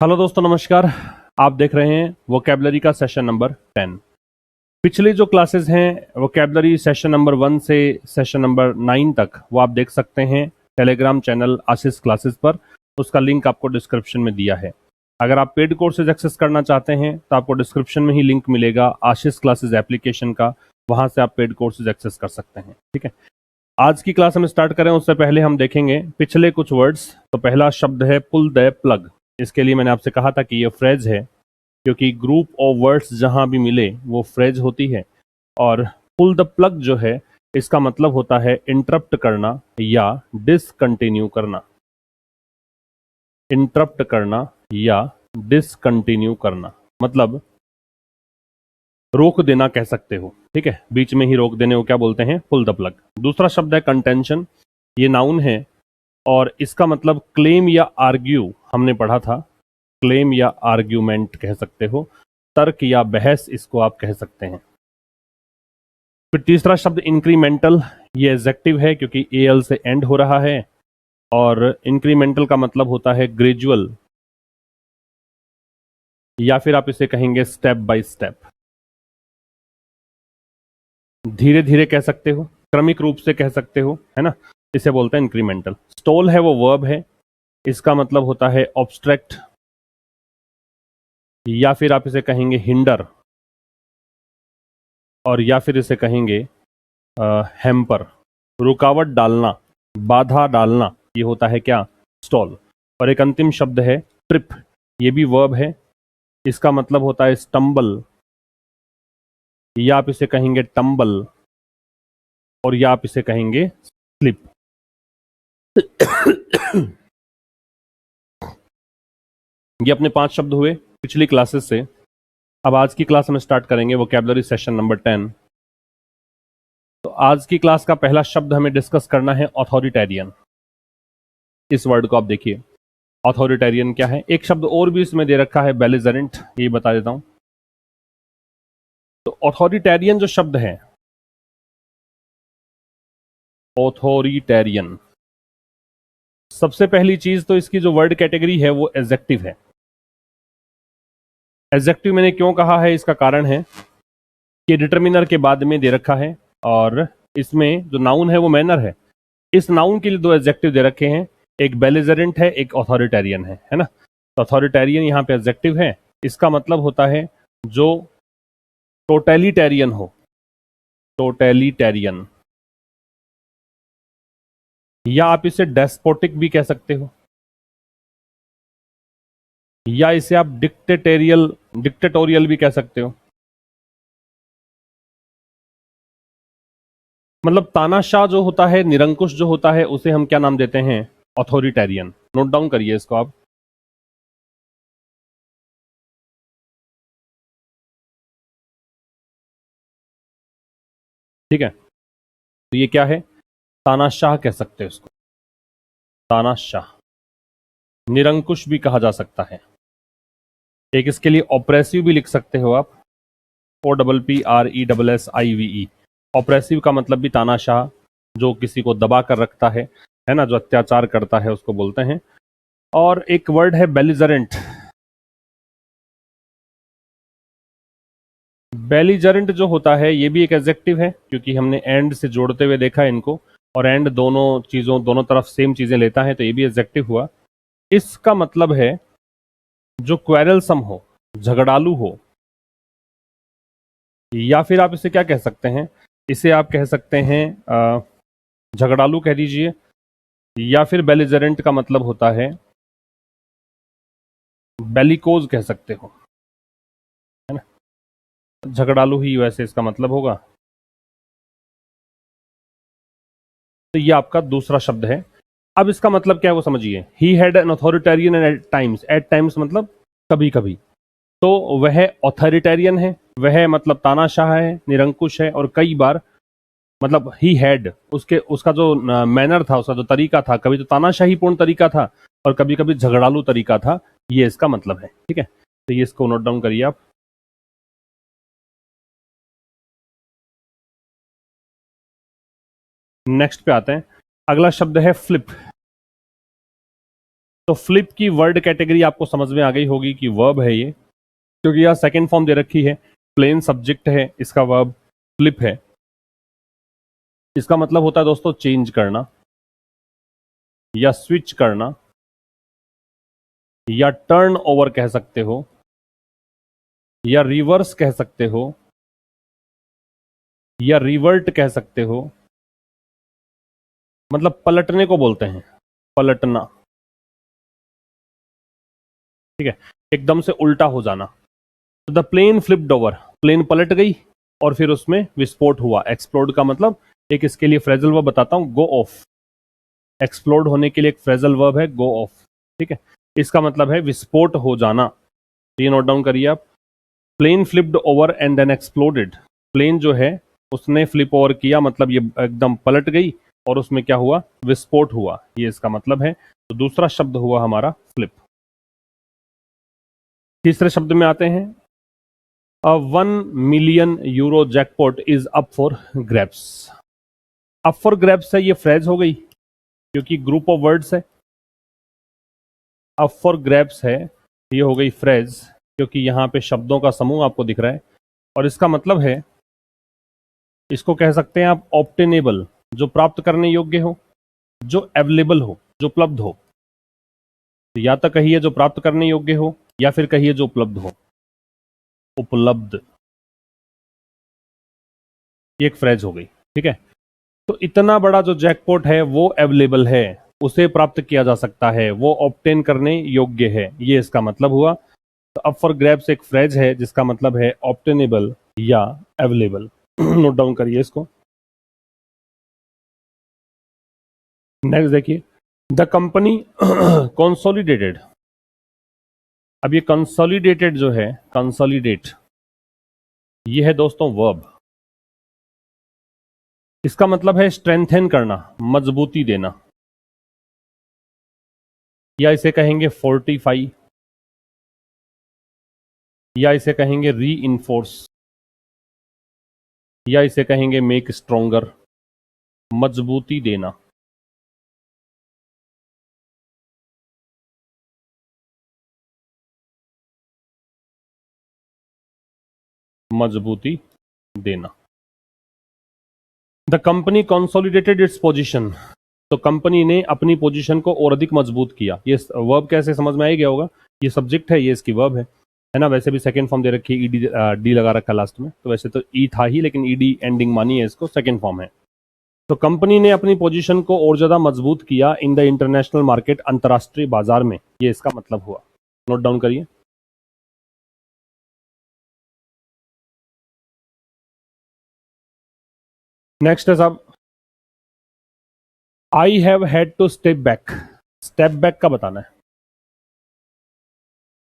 Hello दोस्तों, नमस्कार। आप देख रहे हैं वोकैबलरी का सेशन नंबर 10। पिछले जो क्लासेस हैं वोकैबलरी सेशन नंबर 1 से सेशन नंबर 9 तक वो आप देख सकते हैं टेलीग्राम चैनल आशीष क्लासेस पर। उसका लिंक आपको डिस्क्रिप्शन में दिया है। अगर आप पेड कोर्सेज एक्सेस करना चाहते हैं तो आपको डिस्क्रिप्शन में ही लिंक मिलेगा आशीष क्लासेस एप्लीकेशन का, वहां से आप पेड कोर्सेज एक्सेस कर सकते हैं। ठीक है, आज की क्लास हम स्टार्ट करें उससे पहले हम देखेंगे पिछले कुछ वर्ड्स। तो पहला शब्द है पुल द प्लग। इसके लिए मैंने आपसे कहा था कि ये फ्रेज है, क्योंकि ग्रुप ऑफ वर्ड्स जहां भी मिले वो फ्रेज होती है। और पुल द प्लग जो है इसका मतलब होता है इंटरप्ट करना या डिसकंटिन्यू करना। इंटरप्ट करना या डिसकंटिन्यू करना मतलब रोक देना कह सकते हो। ठीक है, बीच में ही रोक देने को क्या बोलते हैं? Pull the plug. दूसरा शब्द है कंटेंशन। ये नाउन है और इसका मतलब क्लेम या आर्ग्यू हमने पढ़ा था। क्लेम या आर्ग्यूमेंट कह सकते हो, तर्क या बहस इसको आप कह सकते हैं। फिर तीसरा शब्द इंक्रीमेंटल। ये एडजेक्टिव है क्योंकि एल से एंड हो रहा है और इंक्रीमेंटल का मतलब होता है ग्रेजुअल, या फिर आप इसे कहेंगे स्टेप बाय स्टेप। धीरे धीरे कह सकते हो, क्रमिक रूप से कह सकते हो, है ना। इसे बोलते हैं इंक्रीमेंटल। स्टॉल है वो वर्ब है, इसका मतलब होता है ऑब्स्ट्रैक्ट, या फिर आप इसे कहेंगे हिंडर, और या फिर इसे कहेंगे हैम्पर। रुकावट डालना, बाधा डालना, ये होता है क्या? स्टॉल। और एक अंतिम शब्द है ट्रिप। ये भी वर्ब है, इसका मतलब होता है स्टम्बल, या आप इसे कहेंगे टम्बल, और या आप इसे कहेंगे स्लिप। ये अपने 5 शब्द हुए पिछली क्लासेस से। अब आज की क्लास हम स्टार्ट करेंगे वोकैबुलरी सेशन नंबर 10। तो आज की क्लास का पहला शब्द हमें डिस्कस करना है ऑथोरिटेरियन। इस वर्ड को आप देखिए, ऑथोरिटेरियन क्या है। एक शब्द और भी इसमें दे रखा है बेलिजरेंट, ये बता देता हूं। तो ऑथोरिटेरियन जो शब्द है, ऑथोरिटेरियन, सबसे पहली चीज तो इसकी जो वर्ड कैटेगरी है वो एडजेक्टिव है। एडजेक्टिव मैंने क्यों कहा है, इसका कारण है कि डिटर्मिनर के बाद में दे रखा है और इसमें जो नाउन है वो मैनर है। इस नाउन के लिए 2 एडजेक्टिव दे रखे हैं, एक बेलिजरेंट है, एक ऑथोरिटेरियन है ना। तो ऑथोरिटेरियन यहाँ पे एडजेक्टिव है। इसका मतलब होता है जो टोटलिटेरियन हो। टोटलिटेरियन, या आप इसे डेस्पोटिक भी कह सकते हो, या इसे आप डिक्टेटोरियल भी कह सकते हो। मतलब तानाशाह जो होता है, निरंकुश जो होता है, उसे हम क्या नाम देते हैं? ऑथोरिटेरियन। नोट डाउन करिए इसको आप। ठीक है, तो ये क्या है? तानाशाह कह सकते हैं इसको, तानाशाह। निरंकुश भी कहा जा सकता है। एक इसके लिए ऑप्रेसिव भी लिख सकते हो आप, OPPRESSIVE। ऑप्रेसिव का मतलब भी तानाशाह, जो किसी को दबा कर रखता है ना, जो अत्याचार करता है उसको बोलते हैं। और एक वर्ड है बेलिजरेंट। बेलिजरेंट जो होता है ये भी एक एडजेक्टिव है, क्योंकि हमने एंड से जोड़ते हुए देखा है इनको, और एंड दोनों चीजों दोनों तरफ सेम चीजें लेता है, तो ये भी एडजेक्टिव हुआ। इसका मतलब है जो क्वेरलसम हो, झगड़ालू हो, या फिर आप इसे क्या कह सकते हैं? इसे आप कह सकते हैं झगड़ालू कह दीजिए, या फिर बेलिजरेंट का मतलब होता है बेलिकोज कह सकते हो, है ना। झगड़ालू ही वैसे इसका मतलब होगा। तो ये आपका दूसरा शब्द है। अब इसका मतलब क्या है वो समझिए। He had an authoritarian at times. At times मतलब कभी कभी। तो वह ऑथोरिटेरियन है, वह मतलब तानाशाह है, निरंकुश है, और कई बार मतलब ही हैड, उसके उसका जो मैनर था, उसका जो तरीका था, कभी तो तानाशाहीपूर्ण तरीका था और कभी कभी झगड़ालू तरीका था। ये इसका मतलब है। ठीक है, तो ये इसको नोट डाउन करिए आप। नेक्स्ट पे आते हैं। अगला शब्द है फ्लिप। तो फ्लिप की वर्ड कैटेगरी आपको समझ में आ गई होगी कि वर्ब है ये, क्योंकि यह सेकंड फॉर्म दे रखी है, प्लेन सब्जेक्ट है, इसका वर्ब फ्लिप है। इसका मतलब होता है दोस्तों चेंज करना या स्विच करना या टर्न ओवर कह सकते हो या रिवर्स कह सकते हो या रिवर्ट कह सकते हो, मतलब पलटने को बोलते हैं, पलटना। ठीक है, एकदम से उल्टा हो जाना। तो the plane flipped over, plane पलट गई और फिर उसमें विस्फोट हुआ। एक्सप्लोड का मतलब, एक इसके लिए फ्रेजल वर्ब बताता हूं, गो ऑफ। एक्सप्लोड होने के लिए एक फ्रेजल वर्ब है गो ऑफ। ठीक है, इसका मतलब है विस्फोट हो जाना। ये नोट डाउन करिए आप। Plane flipped over and then exploded. Plane जो है उसने फ्लिप ओवर किया, मतलब ये एकदम पलट गई और उसमें क्या हुआ, विस्फोट हुआ, ये इसका मतलब है। तो दूसरा शब्द हुआ हमारा फ्लिप। तीसरे शब्द में आते हैं, अ 1 million euro jackpot is up for grabs. Up for grabs है, ये फ्रेज हो गई क्योंकि ग्रुप ऑफ वर्ड्स है। अप फॉर ग्रैब्स है, ये हो गई फ्रेज क्योंकि यहां पे शब्दों का समूह आपको दिख रहा है। और इसका मतलब है, इसको कह सकते हैं आप ऑब्टेनेबल, जो प्राप्त करने योग्य हो, जो अवेलेबल हो, जो उपलब्ध हो। तो या तो कहिए जो प्राप्त करने योग्य हो या फिर कहिए जो उपलब्ध हो। उपलब्ध, ये एक फ्रेज हो गई। ठीक है, तो इतना बड़ा जो जैकपॉट है वो अवेलेबल है, उसे प्राप्त किया जा सकता है, वो ऑब्टेन करने योग्य है, ये इसका मतलब हुआ। तो अप फॉर ग्रैब्स एक फ्रेज है जिसका मतलब है ऑब्टेनेबल या अवेलेबल। नोट डाउन करिए इसको। नेक्स्ट देखिए, द कंपनी कंसोलिडेटेड। अब ये कंसोलिडेटेड जो है, कंसोलिडेट, ये है दोस्तों वर्ब। इसका मतलब है स्ट्रेंथन करना, मजबूती देना, या इसे कहेंगे फोर्टिफाई, या इसे कहेंगे री इन्फोर्स, या इसे कहेंगे मेक स्ट्रोंगर। मजबूती देना। मजबूती देना। The company consolidated its position. तो कंपनी ने अपनी पोजीशन को और अधिक मजबूत किया। ये वर्ब कैसे समझ में आ गया होगा, ये सब्जेक्ट है, ये इसकी वर्ब है ना। वैसे भी सेकंड फॉर्म दे रखी है, ईडी डी लगा रखा लास्ट में, तो वैसे तो ई था ही, लेकिन ईडी एंडिंग मानी है इसको, सेकंड फॉर्म है। तो कंपनी ने अपनी पोजीशन को और ज्यादा मजबूत किया इन द इंटरनेशनल मार्केट, अंतर्राष्ट्रीय बाजार में, ये इसका मतलब हुआ। नोट डाउन करिए। नेक्स्ट है साहब, I have had to step back. Step back का बताना है।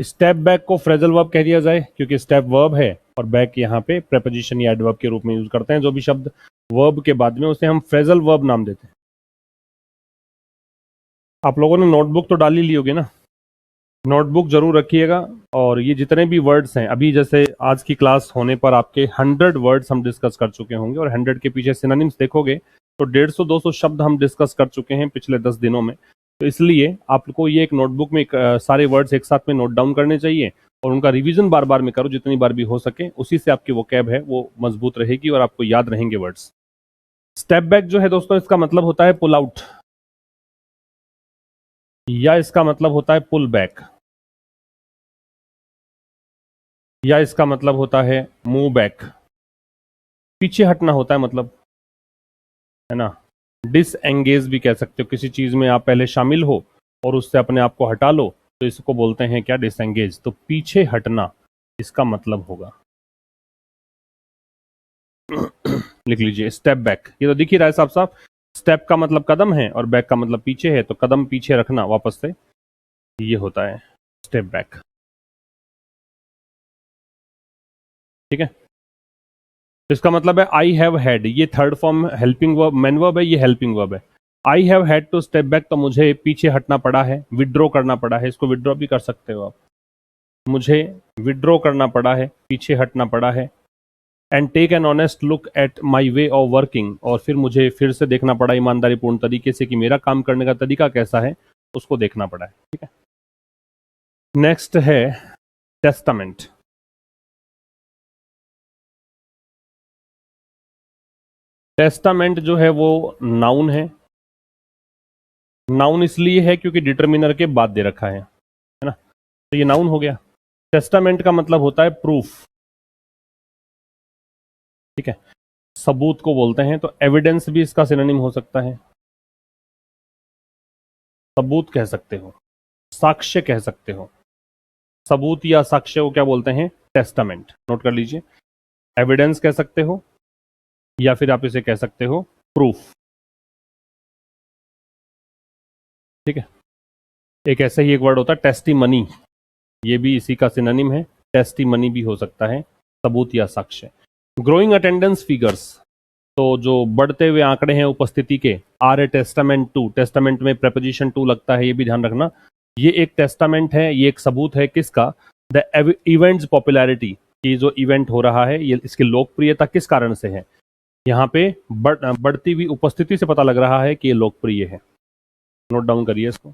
स्टेप बैक को फ्रेजल वर्ब कह दिया जाए क्योंकि स्टेप वर्ब है और बैक यहाँ पे प्रेपोजिशन या एडवर्ब के रूप में यूज करते हैं। जो भी शब्द वर्ब के बाद में, उसे हम फ्रेजल वर्ब नाम देते हैं। आप लोगों ने नोटबुक तो डाल ही ली होगी ना, नोटबुक जरूर रखिएगा। और ये जितने भी वर्ड्स हैं, अभी जैसे आज की क्लास होने पर आपके 100 वर्ड्स हम डिस्कस कर चुके होंगे, और 100 के पीछे सिनोनिम्स देखोगे तो 150-200 शब्द हम डिस्कस कर चुके हैं पिछले 10 दिनों में। तो इसलिए आपको ये एक नोटबुक में सारे वर्ड्स एक साथ में नोट डाउन करने चाहिए और उनका रिवीजन बार बार में करो जितनी बार भी हो सके। उसी से आपकी वो कैब है वो मजबूत रहेगी और आपको याद रहेंगे वर्ड्स। स्टेप बैक जो है दोस्तों, इसका मतलब होता है पुल आउट, या इसका मतलब होता है पुल बैक, या इसका मतलब होता है मूव बैक। पीछे हटना होता है मतलब, है ना। डिसएंगेज भी कह सकते हो, किसी चीज में आप पहले शामिल हो और उससे अपने आप को हटा लो तो इसको बोलते हैं क्या, डिसएंगेज। तो पीछे हटना इसका मतलब होगा। लिख लीजिए स्टेप बैक। ये तो दिख ही रहा है साफ साफ, स्टेप का मतलब कदम है और बैक का मतलब पीछे है, तो कदम पीछे रखना वापस से, ये होता है स्टेप बैक। ठीक है, इसका मतलब है आई हैव हैड, ये third form helping verb, main verb है, ये हेल्पिंग वर्ब है। I have had to step back, तो मुझे पीछे हटना पड़ा है, विड्रॉ करना पड़ा है। इसको विड्रॉ भी कर सकते हो आप, मुझे विड्रॉ करना पड़ा है, पीछे हटना पड़ा है। And take an honest look at my way of working, और फिर मुझे फिर से देखना पड़ा ईमानदारी पूर्ण तरीके से कि मेरा काम करने का तरीका कैसा है। उसको देखना पड़ा है, ठीक है। नेक्स्ट है टेस्टामेंट। टेस्टामेंट जो है वो नाउन है। नाउन इसलिए है क्योंकि डिटर्मिनर के बाद दे रखा है ना, तो ये नाउन हो गया। टेस्टामेंट का मतलब होता है प्रूफ, ठीक है, सबूत को बोलते हैं। तो एविडेंस भी इसका सिनोनिम हो सकता है, सबूत कह सकते हो, साक्ष्य कह सकते हो। सबूत या साक्ष्य को क्या बोलते हैं? टेस्टामेंट। नोट कर लीजिए, एविडेंस कह सकते हो या फिर आप इसे कह सकते हो प्रूफ, ठीक है। एक ऐसा ही एक वर्ड होता है टेस्टिमनी, ये भी इसी का सिनोनिम है। टेस्टिमनी भी हो सकता है सबूत या साक्ष्य। ग्रोइंग अटेंडेंस फिगर्स, तो जो बढ़ते हुए आंकड़े हैं उपस्थिति के, are a testament to, testament में प्रेपोजिशन टू लगता है, ये भी ध्यान रखना। ये एक टेस्टामेंट है, ये एक सबूत है किसका? द इवेंट्स पॉपुलैरिटी, कि जो इवेंट हो रहा है ये इसकी लोकप्रियता किस कारण से है। यहाँ पे बढ़ती हुई उपस्थिति से पता लग रहा है कि ये लोकप्रिय है। नोट डाउन करिए इसको।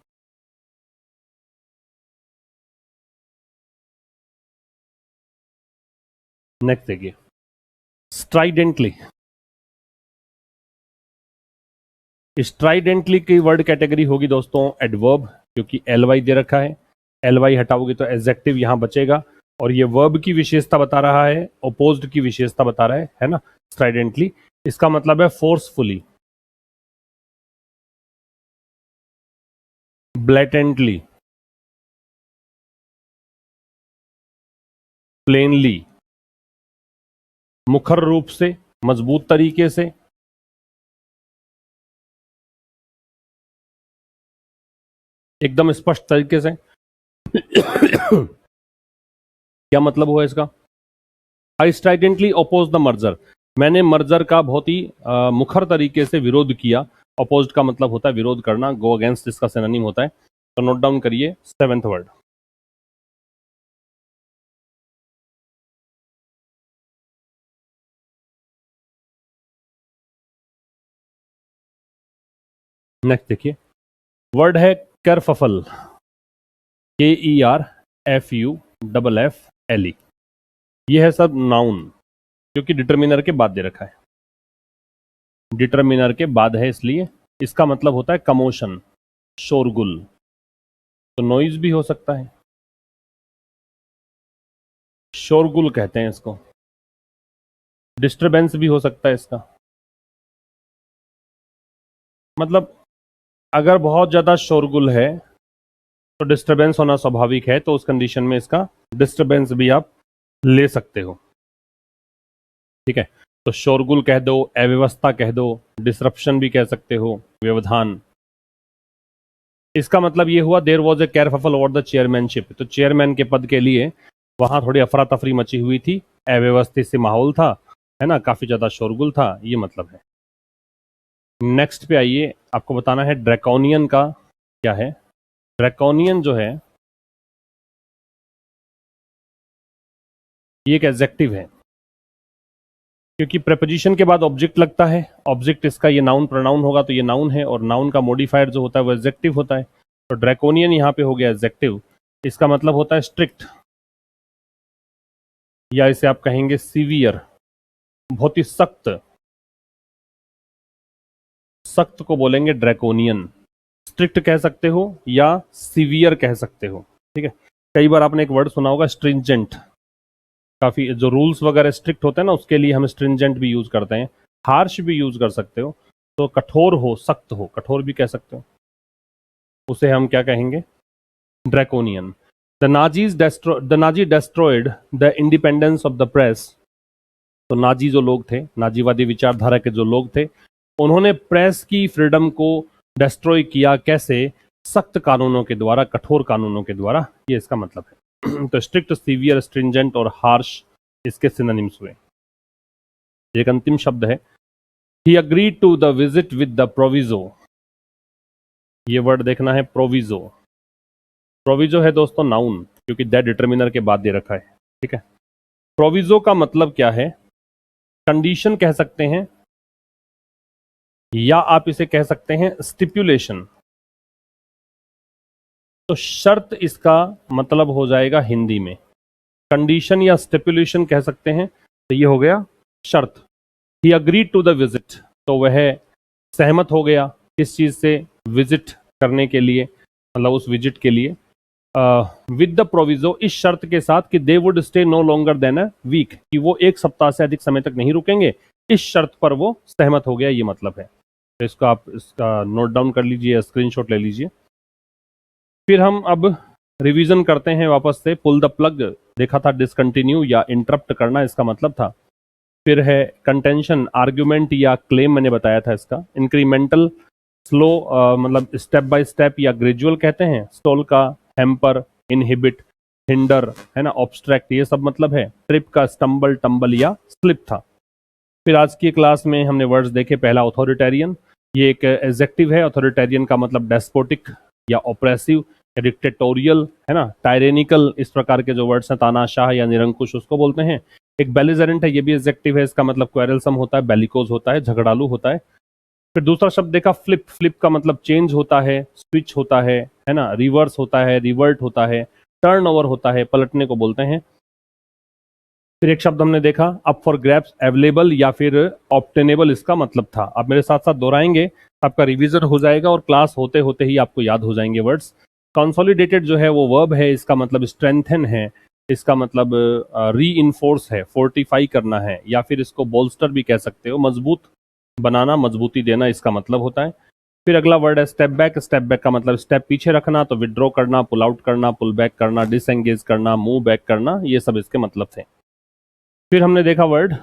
नेक्स्ट देखिए, स्ट्राइडेंटली। स्ट्राइडेंटली की वर्ड कैटेगरी होगी दोस्तों एडवर्ब, क्योंकि एल वाई दे रखा है। एल वाई हटाओगे तो एडजेक्टिव यहां बचेगा, और ये वर्ब की विशेषता बता रहा है, ओपोज्ड की विशेषता बता रहा है ना। स्ट्राइडेंटली इसका मतलब है फोर्सफुली, ब्लैटेंटली, प्लेनली, मुखर रूप से, मजबूत तरीके से, एकदम स्पष्ट तरीके से। क्या मतलब हुआ इसका? आई स्ट्राइडेंटली ओपोज द मर्जर, मैंने मर्जर का बहुत ही मुखर तरीके से विरोध किया। अपोज्ड का मतलब होता है विरोध करना, गो अगेंस्ट इसका सिनोनिम होता है। तो नोट डाउन करिए सेवेंथ वर्ड। नेक्स्ट देखिए, वर्ड है केरफफल, KERFUFFLE। ये है सब नाउन, क्योंकि डिटर्मिनर के बाद दे रखा है, डिटर्मिनर के बाद है इसलिए। इसका मतलब होता है कमोशन, शोरगुल। तो नॉइज भी हो सकता है, शोरगुल कहते हैं इसको। डिस्टरबेंस भी हो सकता है इसका, मतलब अगर बहुत ज्यादा शोरगुल है तो डिस्टरबेंस होना स्वाभाविक है, तो उस कंडीशन में इसका डिस्टरबेंस भी आप ले सकते हो, ठीक है। तो शोरगुल कह दो, अव्यवस्था कह दो, डिसरप्शन भी कह सकते हो, व्यवधान। इसका मतलब ये हुआ there was a careful over the chairmanship, तो चेयरमैन के पद के लिए वहां थोड़ी अफरा तफरी मची हुई थी, अव्यवस्थित से माहौल था, है ना, काफी ज्यादा शोरगुल था, ये मतलब है। नेक्स्ट पे आइए, आपको बताना है ड्रैकोनियन का क्या है। ड्रैकोनियन जो है ये एक एडजेक्टिव है, क्योंकि प्रेपोजिशन के बाद ऑब्जेक्ट लगता है। ऑब्जेक्ट इसका ये नाउन प्रोनाउन होगा, तो ये नाउन है, और नाउन का मॉडिफायर जो होता है वो एडजेक्टिव होता है। तो ड्रैकोनियन यहाँ पे हो गया एडजेक्टिव। इसका मतलब होता है स्ट्रिक्ट, या इसे आप कहेंगे सीवियर, बहुत ही सख्त। सख्त को बोलेंगे ड्रैकोनियन। स्ट्रिक्ट कह सकते हो या सीवियर कह सकते हो, ठीक है। कई बार आपने एक वर्ड सुना होगा स्ट्रिंजेंट, काफी जो रूल्स वगैरह स्ट्रिक्ट होते हैं ना, उसके लिए हम स्ट्रिंजेंट भी यूज करते हैं। हार्श भी यूज कर सकते हो, तो कठोर हो, सख्त हो, कठोर भी कह सकते हो, उसे हम क्या कहेंगे? Draconian. The Nazi destroyed the independence of the press, तो नाजी जो लोग थे, नाजीवादी विचारधारा के जो लोग थे, उन्होंने प्रेस की फ्रीडम को डिस्ट्रॉय किया। कैसे? सख्त कानूनों के द्वारा, कठोर कानूनों के द्वारा, ये इसका मतलब है। तो स्ट्रिक्ट, सीवियर, स्ट्रिंजेंट और हार्श इसके सिनोनिम्स हुए। एक अंतिम शब्द है, he agreed to the visit with the proviso. ये वर्ड देखना है, प्रोविजो। प्रोविजो है दोस्तों नाउन, क्योंकि दैट डिटर्मिनर के बाद दे रखा है, ठीक है। प्रोविजो का मतलब क्या है? कंडीशन कह सकते हैं, या आप इसे कह सकते हैं स्टिपुलेशन। तो शर्त इसका मतलब हो जाएगा हिंदी में, कंडीशन या स्टिपुलेशन कह सकते हैं। तो ये हो गया शर्त। He agreed to the visit, तो वह सहमत हो गया किस चीज से, विजिट करने के लिए, मतलब उस विजिट के लिए, विद द प्रोविजो, इस शर्त के साथ कि they would stay no longer than a week, कि वो एक सप्ताह से अधिक समय तक नहीं रुकेंगे, इस शर्त पर वो सहमत हो गया, ये मतलब है। तो इसको आप इसका नोट डाउन कर लीजिए, स्क्रीनशॉट ले लीजिए। फिर हम अब रिवीजन करते हैं वापस से। पुल द प्लग देखा था, डिसकंटिन्यू या इंटरप्ट करना इसका मतलब था। फिर है कंटेंशन, आर्ग्यूमेंट या क्लेम, मैंने बताया था इसका। इंक्रीमेंटल, स्लो, मतलब स्टेप बाय स्टेप या ग्रेजुअल कहते हैं। स्टॉल का हैम्पर, इनहिबिट, हिंडर, है ना, ऑब्स्ट्रैक्ट, ये सब मतलब है। ट्रिप का स्टम्बल, टम्बल या स्लिप था। फिर आज की क्लास में हमने वर्ड्स देखे। पहला ऑथोरिटेरियन, ये एक एडजेक्टिव है। ऑथोरिटेरियन का मतलब डेस्पोटिक या ऑप्रेसिव या डिक्टेटोरियल, है ना, टायरेनिकल, इस प्रकार के जो वर्ड्स हैं, तानाशाह या निरंकुश, उसको बोलते हैं। एक बेलिजरेंट है, ये भी एडजेक्टिव है, इसका मतलब क्वेरलसम होता है, बेलिकोज होता है, झगड़ालू होता है। फिर दूसरा शब्द देखा फ्लिप, फ्लिप का मतलब चेंज होता है, स्विच होता है ना, रिवर्स होता है, रिवर्ट होता है, टर्न ओवर होता है, पलटने को बोलते हैं। फिर एक शब्द हमने देखा अप फॉर ग्रैब्स, अवेलेबल या फिर ऑब्टेनेबल, इसका मतलब था। आप मेरे साथ साथ दोहराएंगे, आपका रिवीजन हो जाएगा और क्लास होते होते ही आपको याद हो जाएंगे वर्ड्स। कंसोलिडेटेड जो है वो वर्ब है, इसका मतलब स्ट्रेंथन है, इसका मतलब री इन्फोर्स है, फोर्टिफाई करना है, या फिर इसको बोल्स्टर भी कह सकते हो, मजबूत बनाना, मजबूती देना, इसका मतलब होता है। फिर अगला वर्ड है स्टेप बैक। स्टेप बैक का मतलब स्टेप पीछे रखना, तो विड्रॉ करना, पुल आउट करना, पुल बैक करना, डिसएंगेज करना, मूव बैक करना, ये सब इसके मतलब थे। फिर हमने देखा वर्ड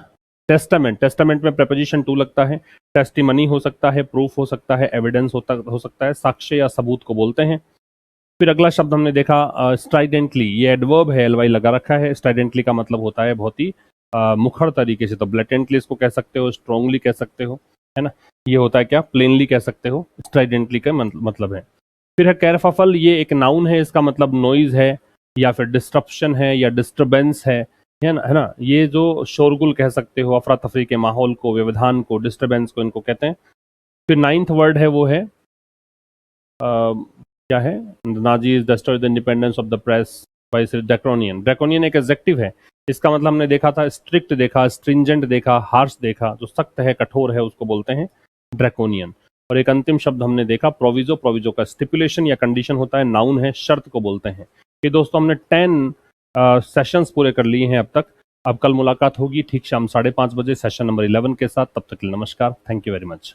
टेस्टामेंट। टेस्टामेंट में प्रेपोजिशन टू लगता है। टेस्टिमनी हो सकता है, प्रूफ हो सकता है, एविडेंस हो सकता है, साक्ष्य या सबूत को बोलते हैं। फिर अगला शब्द हमने देखा स्ट्राइडेंटली, ये एडवर्ब है, एलवाई लगा रखा है। स्ट्राइडेंटली का मतलब होता है बहुत ही मुखर तरीके से, तो ब्लेटेंटली इसको कह सकते हो, स्ट्रॉन्गली कह सकते हो, है ना। ये होता है क्या, प्लेनली कह सकते हो, स्ट्राइडेंटली का मतलब है। फिर है कैरफाफल, ये एक नाउन है, इसका मतलब नॉइज है या फिर डिस्ट्रप्शन है या डिस्टर्बेंस है ना। ये जो शोरगुल कह सकते हो, अफरा तफरी के माहौल को, व्यवधान को, डिस्टर्बेंस को, इनको कहते हैं। फिर नाइन्थ वर्ड है वो है क्या है, Nazi destroy the independence of the press by draconian. Draconian एक एडजेक्टिव है, इसका मतलब हमने देखा था स्ट्रिक्ट देखा, स्ट्रिंजेंट देखा, हार्श देखा, जो सख्त है, कठोर है, उसको बोलते हैं ड्रैकोनियन। और एक अंतिम शब्द हमने देखा प्रोविजो। प्रोविजो का स्टिपुलेशन या कंडीशन होता है, नाउन है, शर्त को बोलते हैं। ये दोस्तों हमने 10 सेशंस पूरे कर लिए हैं अब तक। अब कल मुलाकात होगी ठीक शाम 5:30 बजे सेशन नंबर 11 के साथ। तब तक के लिए नमस्कार, थैंक यू वेरी मच।